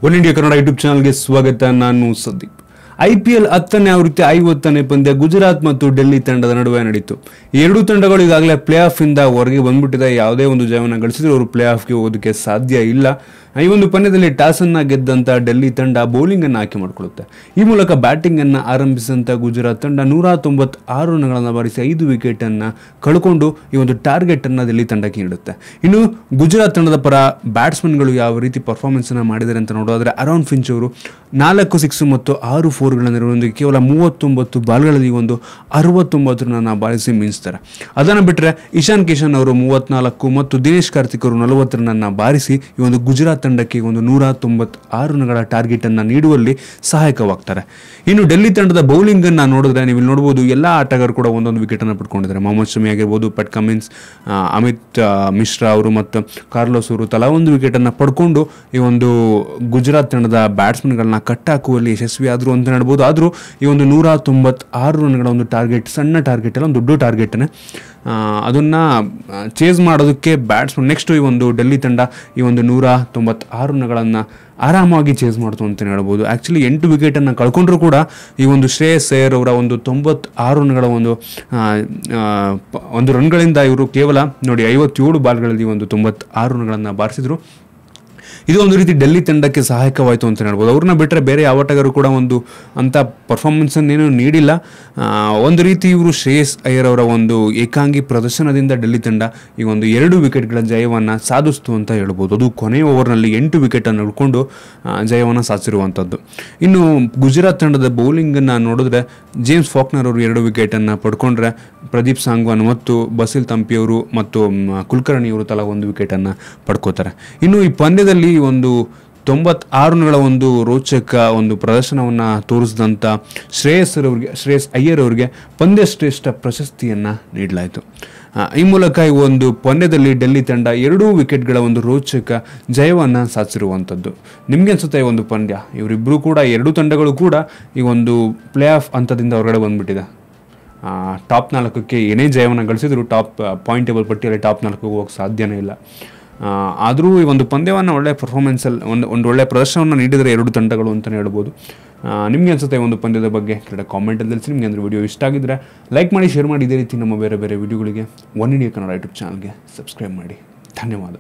One India Kannada YouTube ಚಾನಲ್ಗೆ ಸ್ವಾಗತ. ನಾನು ಸಂದೀಪ್. IPL 10ನೇ ಆವೃತ್ತಿ 50ನೇ ಪಂದ್ಯ ಗುಜರಾತ್ ಮತ್ತು ಡೆಲ್ಲಿ ತಂಡದ ನಡುವೆ ನಡೆಯಿತು. ಎರಡೂ ತಂಡಗಳು ಈಗಾಗಲೇ ಪ್ಲೇ ಆಫ್ ಇಂದ ಹೊರಗೆ ಬಂದ್ಬಿಟ್ಟಿದೆ. ಯಾವುದೇ ಒಂದು ಜಯವನ್ನು ಗಳಿಸಿದ್ರು ಅವರು ಪ್ಲೇ ಆಫ್ಗೆ ಹೋಗೋದಕ್ಕೆ ಸಾಧ್ಯ ಇಲ್ಲ. ಈ ಒಂದು ಪಂದ್ಯದಲ್ಲಿ ಟಾಸ್ ಅನ್ನ ಗೆದ್ದಂತ ಡೆಲ್ಲಿ ತಂಡ ಬೌಲಿಂಗ್ ಅನ್ನು ಆಯ್ಕೆ ಮಾಡಿಕೊಳ್ಳುತ್ತೆ. ಈ ಮೂಲಕ ಬ್ಯಾಟಿಂಗ್ ಅನ್ನು ಆರಂಭಿಸಿದಂತ ಗುಜರಾತ್ ತಂಡ 196 ರನ್ಗಳನ್ನು ಬಾರಿಸಿ 5 ವಿಕೆಟ್ ಅನ್ನ ಕಳ್ಕೊಂಡು ಈ ಒಂದು ಟಾರ್ಗೆಟ್ ಅನ್ನ ಡೆಲ್ಲಿ ತಂಡಕ್ಕೆ ನೀಡುತ್ತೆ. ಇನ್ನು ಗುಜರಾತ್ ತಂಡದ ಪರ ಬ್ಯಾಟ್ಸ್ಮನ್ಗಳು ಯಾವ ರೀತಿ ಪರ್ಫಾರ್ಮೆನ್ಸ್ ಅನ್ನ ಮಾಡಿದ್ದಾರೆ ಅಂತ ನೋಡೋದಾದ್ರೆ, ಅರಾನ್ ಫಿಂಚ್ ಅವರು 4 ಸಿಕ್ಸ್ ಮತ್ತು 6 4ಗಳ ನೆರವಿನೊಂದಿಗೆ ಕೇವಲ 39 ಬಾಲ್ಗಳಲ್ಲಿ ಒಂದು 69 ರನ್ನ ಬಾರಿಸಿ ಮಿಂಚ್ತಾರೆ. ಅದನ್ನು ಬಿಟ್ಟರೆ ಇಶಾನ್ ಕಿಶನ್ ಅವರು 34 ಮತ್ತು ದಿನೇಶ್ ಕಾರ್ತಿಕ್ ಅವರು 40 ರನ್ನ ಬಾರಿಸಿ ಈ ಒಂದು ಗುಜರಾತ್ ತಂಡಕ್ಕೆ ಒಂದು 196 ರನ್ಗಳ ಟಾರ್ಗೆಟ್ ಅನ್ನ ನೀಡುವಲ್ಲಿ ಸಹಾಯಕವಾಗ್ತಾರೆ. ಇನ್ನು ಡೆಲ್ಲಿ ತಂಡದ ಬೌಲಿಂಗ್ ಅನ್ನ ನೋಡಿದ್ರೆ ನೀವು ಇಲ್ಲಿ ನೋಡಬಹುದು, ಎಲ್ಲ ಆಟಗಾರರು ಕೂಡ ಒಂದೊಂದು ವಿಕೆಟ್ ಅನ್ನು ಪಡ್ಕೊಂಡಿದ್ದಾರೆ. ಮೊಹಮ್ಮದ್ ಶಮಿ ಆಗಿರ್ಬೋದು, ಪಟ್ ಕಮಿನ್ಸ್, ಅಮಿತ್ ಮಿಶ್ರಾ ಅವರು ಮತ್ತು ಕಾರ್ಲೋಸ್ ಅವರು ತಲಾ ಒಂದು ವಿಕೆಟ್ ಅನ್ನ ಪಡ್ಕೊಂಡು ಈ ಒಂದು ಗುಜರಾತ್ ತಂಡದ ಬ್ಯಾಟ್ಸ್ಮನ್ಗಳನ್ನ ಕಟ್ಟಾಕುವಲ್ಲಿ ಯಶಸ್ವಿ ಆದ್ರು ಅಂತ ಹೇಳ್ಬೋದು. ಆದರೂ ಈ ಒಂದು 196 ರನ್ಗಳ ಒಂದು ಟಾರ್ಗೆಟ್ ಸಣ್ಣ ಟಾರ್ಗೆಟ್ ಅಲ್ಲ, ಒಂದು ದೊಡ್ಡ ಟಾರ್ಗೆಟ್ನೇ. ಅದನ್ನು ಚೇಸ್ ಮಾಡೋದಕ್ಕೆ ಬ್ಯಾಟ್ಸ್ಮನ್ ನೆಕ್ಸ್ಟ್ ಈ ಒಂದು ಡೆಲ್ಲಿ ತಂಡ ಈ ಒಂದು 196 ರನ್ಗಳನ್ನು ಆರಾಮಾಗಿ ಚೇಸ್ ಮಾಡ್ತು ಅಂತ ಹೇಳ್ಬೋದು. ಆ್ಯಕ್ಚುಲಿ 8 ವಿಕೆಟನ್ನು ಕಳ್ಕೊಂಡ್ರೂ ಕೂಡ ಈ ಒಂದು ಶ್ರೇಯಸ್ ಅಯ್ಯರ್ ಅವರ ಒಂದು 96 ರನ್ಗಳ ಒಂದು ರನ್ಗಳಿಂದ ಇವರು ಕೇವಲ ನೋಡಿ 57 ಬಾಲ್ಗಳಲ್ಲಿ ಒಂದು 96 ರನ್ಗಳನ್ನು ಬಾರಿಸಿದ್ರು. ಇದು ಒಂದು ರೀತಿ ಡೆಲ್ಲಿ ತಂಡಕ್ಕೆ ಸಹಾಯಕವಾಯಿತು ಅಂತ ಹೇಳ್ಬೋದು. ಅವ್ರನ್ನ ಬಿಟ್ಟರೆ ಬೇರೆ ಯಾವ ಆಟಗಾರರು ಕೂಡ ಒಂದು ಅಂಥ ಪರ್ಫಾರ್ಮೆನ್ಸನ್ನೇನು ನೀಡಿಲ್ಲ. ಒಂದು ರೀತಿ ಇವರು ಶ್ರೇಯಸ್ ಅಯ್ಯರ್ ಅವರ ಒಂದು ಏಕಾಂಗಿ ಪ್ರದರ್ಶನದಿಂದ ಡೆಲ್ಲಿ ತಂಡ ಈ ಒಂದು 2 ವಿಕೆಟ್ಗಳ ಜಯವನ್ನು ಸಾಧಿಸ್ತು ಅಂತ ಹೇಳ್ಬೋದು. ಅದು ಕೊನೆಯ ಓವರ್ನಲ್ಲಿ 8 ವಿಕೆಟನ್ನು ಹಿಡ್ಕೊಂಡು ಜಯವನ್ನು ಸಾಧಿಸಿರುವಂಥದ್ದು. ಇನ್ನು ಗುಜರಾತ್ ತಂಡದ ಬೌಲಿಂಗನ್ನು ನೋಡಿದ್ರೆ, ಜೇಮ್ಸ್ ಫಾಕ್ನರ್ ಅವರು 2 ವಿಕೆಟನ್ನು ಪಡ್ಕೊಂಡ್ರೆ, ಪ್ರದೀಪ್ ಸಾಂಗ್ವಾನ್ ಮತ್ತು ಬಸಿಲ್ ತಂಪಿಯವರು ಮತ್ತು ಕುಲಕರ್ಣಿ ಅವರು ತಲಾ 1 ವಿಕೆಟನ್ನು ಪಡ್ಕೋತಾರೆ. ಇನ್ನು ಈ ಪಂದ್ಯದಲ್ಲಿ ಒಂದು 96 ರನ್ಗಳ ಒಂದು ರೋಚಕ ಒಂದು ಪ್ರದರ್ಶನವನ್ನು ತೋರಿಸಿದಂಥ ಶ್ರೇಯಸ್ ಅಯ್ಯರ್ ಅವರಿಗೆ ಪಂದ್ಯ ಶ್ರೇಷ್ಠ ಪ್ರಶಸ್ತಿಯನ್ನು ನೀಡಲಾಯಿತು. ಈ ಮೂಲಕ ಈ ಒಂದು ಪಂದ್ಯದಲ್ಲಿ ಡೆಲ್ಲಿ ತಂಡ 2 ವಿಕೆಟ್ಗಳ ಒಂದು ರೋಚಕ ಜಯವನ್ನು ಸಾಧಿಸಿರುವಂಥದ್ದು. ನಿಮಗೆ ಅನಿಸುತ್ತೆ ಈ ಒಂದು ಪಂದ್ಯ ಇವರಿಬ್ಬರು ಕೂಡ, 2 ತಂಡಗಳು ಕೂಡ ಈ ಒಂದು ಪ್ಲೇ ಆಫ್ ಹಂತದಿಂದ ಹೊರಗಡೆ ಬಂದುಬಿಟ್ಟಿದೆ. ಟಾಪ್ 4ಕ್ಕೆ ಏನೇ ಜಯವನ್ನು ಗಳಿಸಿದ್ರು ಪಾಯಿಂಟ್ ಟೇಬಲ್ ಪಟ್ಟಿಯಲ್ಲಿ ಟಾಪ್ 4ಕ್ಕೆ ಹೋಗೋಕ್ಕೆ ಸಾಧ್ಯನೇ ಇಲ್ಲ. ಆದರೂ ಈ ಒಂದು ಪಂದ್ಯವನ್ನು ಒಳ್ಳೆ ಪರ್ಫಾರ್ಮೆನ್ಸಲ್ಲಿ ಒಂದು ಒಳ್ಳೆಯ ಪ್ರದರ್ಶನವನ್ನು ನೀಡಿದರೆ 2 ತಂಡಗಳು ಅಂತಲೇ ಹೇಳ್ಬೋದು. ನಿಮಗೆ ಅನಿಸುತ್ತೆ ಒಂದು ಪಂದ್ಯದ ಬಗ್ಗೆ ಕೆಳಗಡೆ ಕಾಮೆಂಟಲ್ಲಿ ತಿಳಿಸಿ. ನಿಮಗೆ ಅಂದರೆ ವಿಡಿಯೋ ಇಷ್ಟ ಆಗಿದ್ದರೆ ಲೈಕ್ ಮಾಡಿ, ಶೇರ್ ಮಾಡಿ. ಇದೇ ರೀತಿ ನಮ್ಮ ಬೇರೆ ಬೇರೆ ವಿಡಿಯೋಗಳಿಗೆ ಒನ್ ಇಂಡಿಯಾ ಕನ್ನಡ ಯೂಟ್ಯೂಬ್ ಚಾನಲ್ಗೆ ಸಬ್ಸ್ಕ್ರೈಬ್ ಮಾಡಿ. ಧನ್ಯವಾದ.